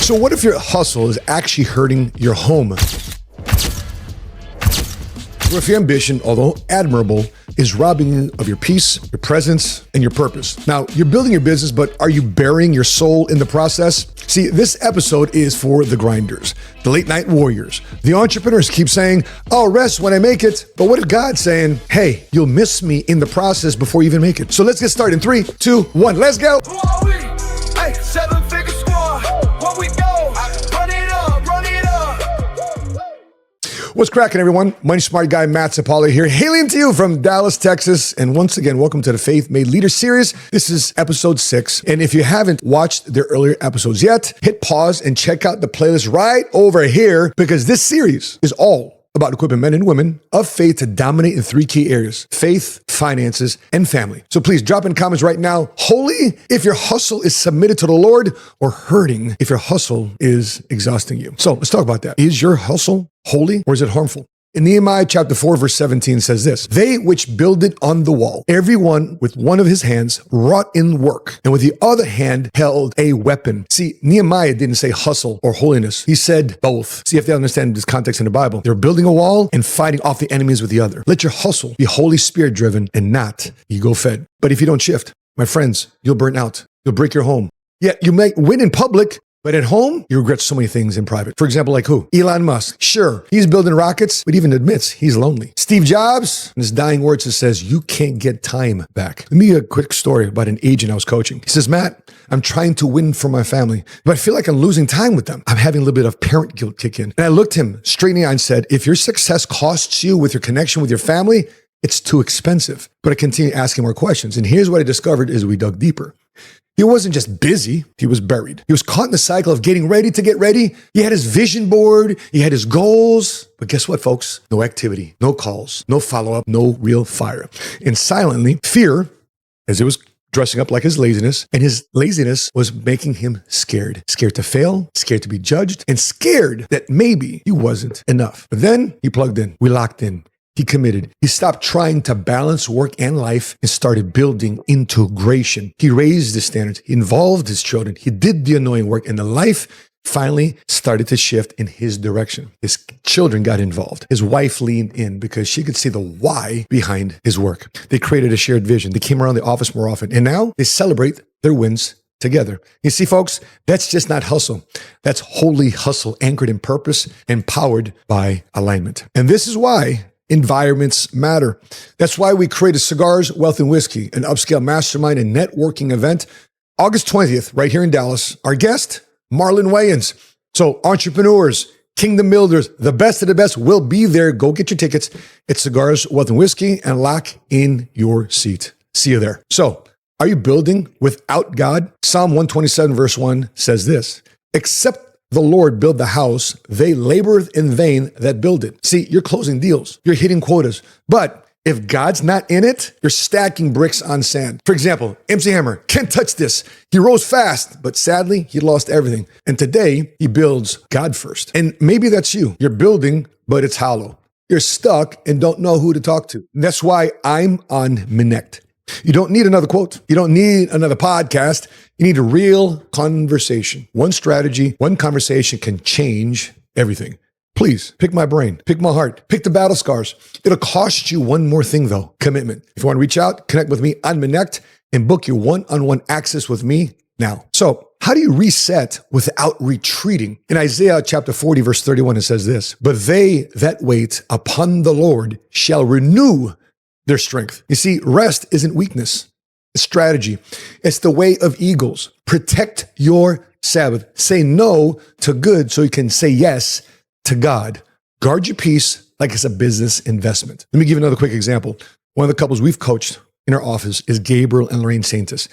So what if your hustle is actually hurting your home? Or if your ambition, although admirable, is robbing you of your peace, your presence, and your purpose? Now, you're building your business, but are you burying your soul in the process? See, this episode is for the grinders, the late night warriors, the entrepreneurs keep saying, I'll rest when I make it. But what if God's saying, hey, you'll miss me in the process before you even make it? So let's get started in 3, 2, 1, let's go. Who are we? Hey, 7-figure squad. Where we go? Run it up, run it up. What's cracking, everyone? Money Smart Guy Matt Sapala here, hailing to you from Dallas, Texas. And once again, welcome to the Faith Made Leader series. This is episode 6. And if you haven't watched the earlier episodes yet, hit pause and check out the playlist right over here, because this series is all about equipping men and women of faith to dominate in 3 key areas: faith, finances, and family. So please drop in comments right now, holy if your hustle is submitted to the Lord, or hurting if your hustle is exhausting you. So let's talk about that. Is your hustle holy or is it harmful? In Nehemiah chapter 4, verse 17 says this: they which builded on the wall, everyone with one of his hands wrought in work, and with the other hand held a weapon. See, Nehemiah didn't say hustle or holiness. He said both. See, if they understand this context in the Bible, they're building a wall and fighting off the enemies with the other. Let your hustle be Holy Spirit driven and not ego fed. But if you don't shift, my friends, you'll burn out. You'll break your home. Yeah, you may win in public, but at home, you regret so many things in private. For example, like who? Elon Musk. Sure, he's building rockets, but even admits he's lonely. Steve Jobs, in his dying words, it says, you can't get time back. Let me give you a quick story about an agent I was coaching. He says, Matt, I'm trying to win for my family, but I feel like I'm losing time with them. I'm having a little bit of parent guilt kick in. And I looked him straight in the eye and said, if your success costs you with your connection with your family, it's too expensive. But I continued asking more questions. And here's what I discovered as we dug deeper. He wasn't just busy, he was buried. He was caught in the cycle of getting ready to get ready. He had his vision board, he had his goals. But guess what, folks? No activity, no calls, no follow-up, no real fire. And silently, fear, as it was dressing up like his laziness, and his laziness was making him scared. Scared to fail, scared to be judged, and scared that maybe he wasn't enough. But then he plugged in, we locked in. He committed. He stopped trying to balance work and life and started building integration. He raised the standards. He involved his children. He did the annoying work, and the life finally started to shift in his direction. His children got involved. His wife leaned in because she could see the why behind his work. They created a shared vision. They came around the office more often, and now they celebrate their wins together. You see, folks, that's just not hustle. That's holy hustle, anchored in purpose and powered by alignment. And this is why environments matter. That's why we created Cigars, Wealth, and Whiskey, an upscale mastermind and networking event, August 20th, right here in Dallas. Our guest, Marlon Wayans. So entrepreneurs, kingdom builders, the best of the best will be there. Go get your tickets. It's Cigars, Wealth, and Whiskey, and lock in your seat. See you there. So, are you building without God? Psalm 127 verse 1 says this: except the Lord build the house, they laboreth in vain that build it. See, you're closing deals, you're hitting quotas, but if God's not in it, you're stacking bricks on sand. For example, MC Hammer, can't touch this. He rose fast, but sadly, he lost everything. And today, he builds God first. And maybe that's you. You're building, but it's hollow. You're stuck and don't know who to talk to. And that's why I'm on Minect. You don't need another quote. You don't need another podcast. You need a real conversation. One strategy, one conversation can change everything. Please pick my brain, pick my heart, pick the battle scars. It'll cost you one more thing though: commitment. If you want to reach out, connect with me on Minect and book your one-on-one access with me now. So how do you reset without retreating? In Isaiah chapter 40, verse 31, it says this: but they that wait upon the Lord shall renew their strength. You see, rest isn't weakness. It's strategy. It's the way of eagles. Protect your Sabbath. Say no to good so you can say yes to God. Guard your peace like it's a business investment. Let me give you another quick example. One of the couples we've coached in our office is Gabriel and Lorraine Saintis.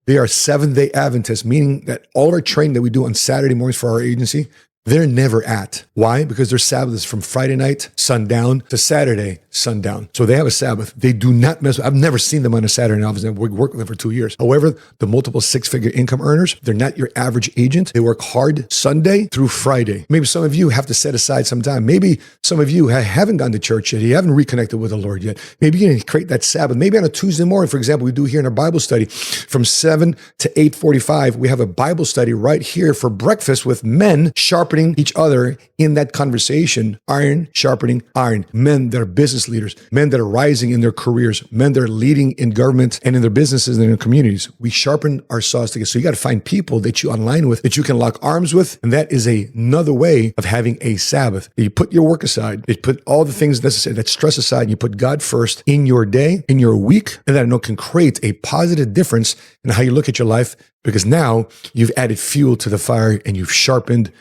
They are Seventh-day Adventists, meaning that all our training that we do on Saturday mornings for our agency, they're never at. Why? Because their Sabbath is from Friday night, sundown, to Saturday, sundown. So they have a Sabbath. They do not mess with. I've never seen them on a Saturday. Obviously, I've worked with them for 2 years. However, the multiple six-figure income earners, they're not your average agent. They work hard Sunday through Friday. Maybe some of you have to set aside some time. Maybe some of you haven't gone to church yet. You haven't reconnected with the Lord yet. Maybe you can create that Sabbath. Maybe on a Tuesday morning, for example, we do here in our Bible study from 7 to 8:45. We have a Bible study right here for breakfast with men sharpening each other in that conversation. Iron sharpening iron. Men that are business leaders, men that are rising in their careers, men that are leading in government and in their businesses and in their communities. We sharpen our saws together. So you got to find people that you align with, that you can lock arms with. And that is another way of having a Sabbath. You put your work aside, you put all the things necessary, that stress aside, and you put God first in your day, in your week, and that I know can create a positive difference in how you look at your life, because now you've added fuel to the fire and you've sharpened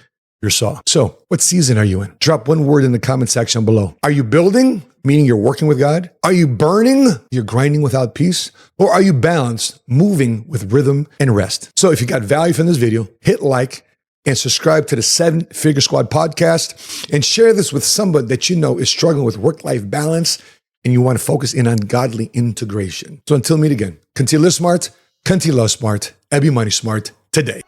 your saw. So what season are you in? Drop one word in the comment section below. Are you building, meaning you're working with God? Are you burning, you're grinding without peace? Or are you balanced, moving with rhythm and rest? So if you got value from this video, hit like and subscribe to the 7 Figure Squad podcast, and share this with somebody that you know is struggling with work-life balance and you want to focus in on godly integration. So until we meet again, continue to live smart, continue to love smart, and be money smart today.